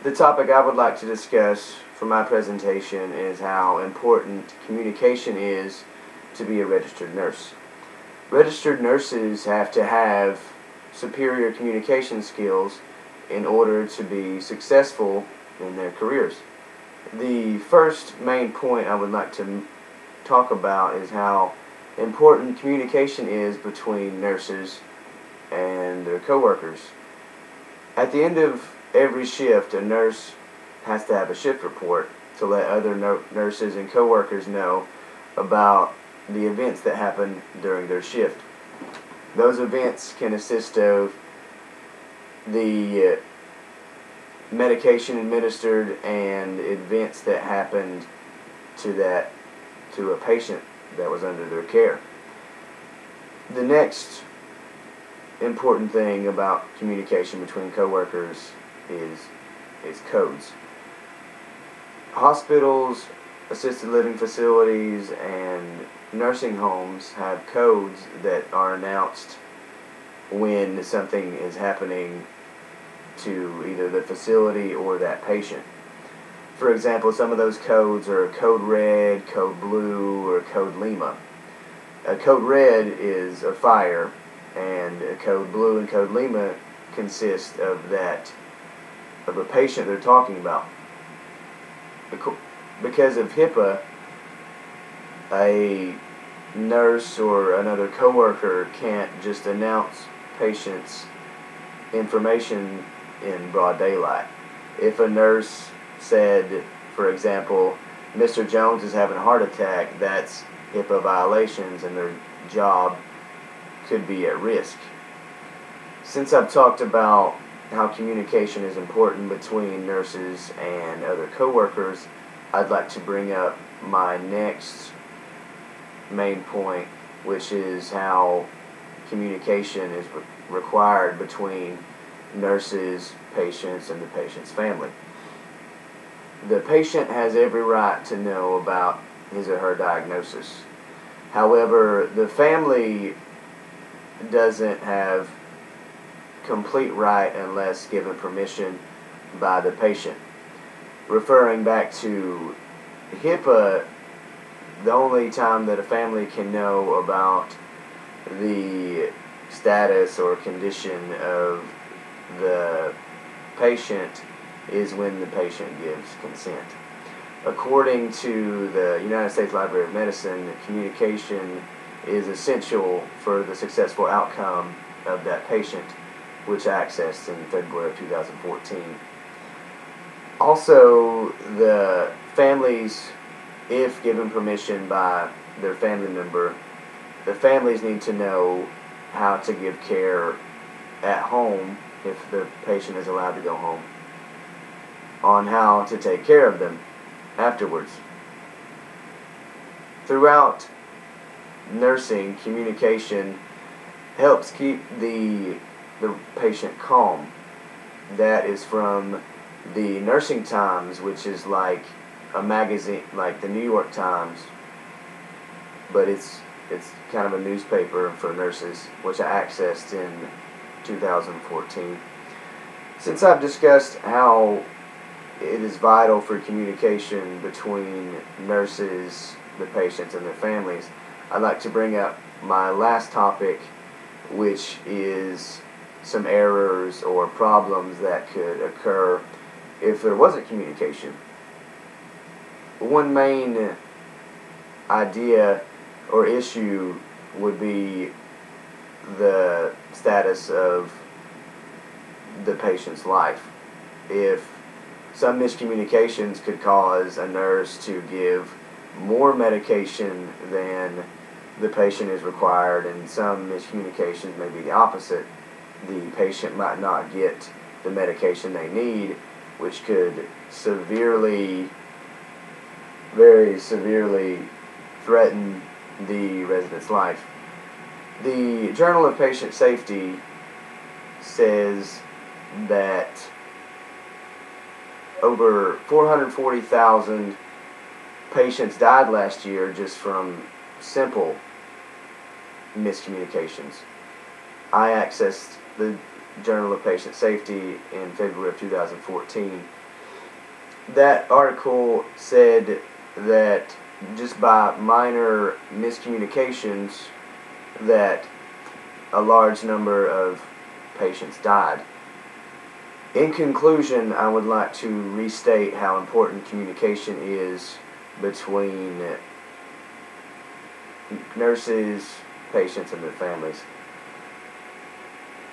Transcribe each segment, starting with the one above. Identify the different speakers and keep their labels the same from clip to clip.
Speaker 1: The topic I would like to discuss for my presentation is how important communication is to be a registered nurse. Registered nurses have to have superior communication skills in order to be successful in their careers. The first main point I would like to talk about is how important communication is between nurses and their coworkers. At the end of every shift, a nurse has to have a shift report to let other nurses and coworkers know about the events that happen during their shift. Those events can consist of the medication administered and events that happened to a patient that was under their care. The next important thing about communication between coworkers is codes. Hospitals, assisted living facilities, and nursing homes have codes that are announced when something is happening to either the facility or that patient. For example, some of those codes are Code Red, Code Blue, or Code Lima. Code Red is a fire, and Code Blue and Code Lima consist of a patient they're talking about. Because of HIPAA, a nurse or another coworker can't just announce patients' information in broad daylight. If a nurse said, for example, Mr. Jones is having a heart attack, that's HIPAA violations and their job could be at risk. Since I've talked about how communication is important between nurses and other coworkers, I'd like to bring up my next main point, which is how communication is required between nurses, patients, and the patient's family. The patient has every right to know about his or her diagnosis. However, the family doesn't have complete right unless given permission by the patient. Referring back to HIPAA, the only time that a family can know about the status or condition of the patient is when the patient gives consent. According to the United States Library of Medicine, communication is essential for the successful outcome of that patient, which I accessed in February of 2014. Also, the families, if given permission by their family member, the families need to know how to give care at home if the patient is allowed to go home, on how to take care of them afterwards. Throughout nursing, communication helps keep the patient calm. That is from the Nursing Times, which is like a magazine, like the New York Times, but it's kind of a newspaper for nurses, which I accessed in 2014. Since I've discussed how it is vital for communication between nurses, the patients, and their families, I'd like to bring up my last topic, which is some errors or problems that could occur if there wasn't communication. One main idea or issue would be the status of the patient's life. If some miscommunications could cause a nurse to give more medication than the patient is required, and some miscommunications may be the opposite. The patient might not get the medication they need, which could very severely threaten the resident's life. The Journal of Patient Safety says that over 440,000 patients died last year just from simple miscommunications. I accessed the Journal of Patient Safety in February of 2014. that article said that just by minor miscommunications that a large number of patients died. In conclusion, I would like to restate how important communication is between nurses, patients, and their families.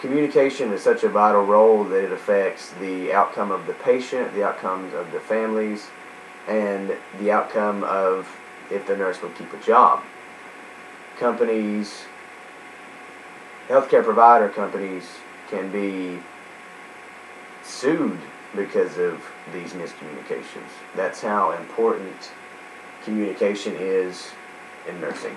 Speaker 1: Communication is such a vital role that it affects the outcome of the patient, the outcomes of the families, and the outcome of if the nurse would keep a job. Companies, healthcare provider companies, can be sued because of these miscommunications. That's how important communication is in nursing.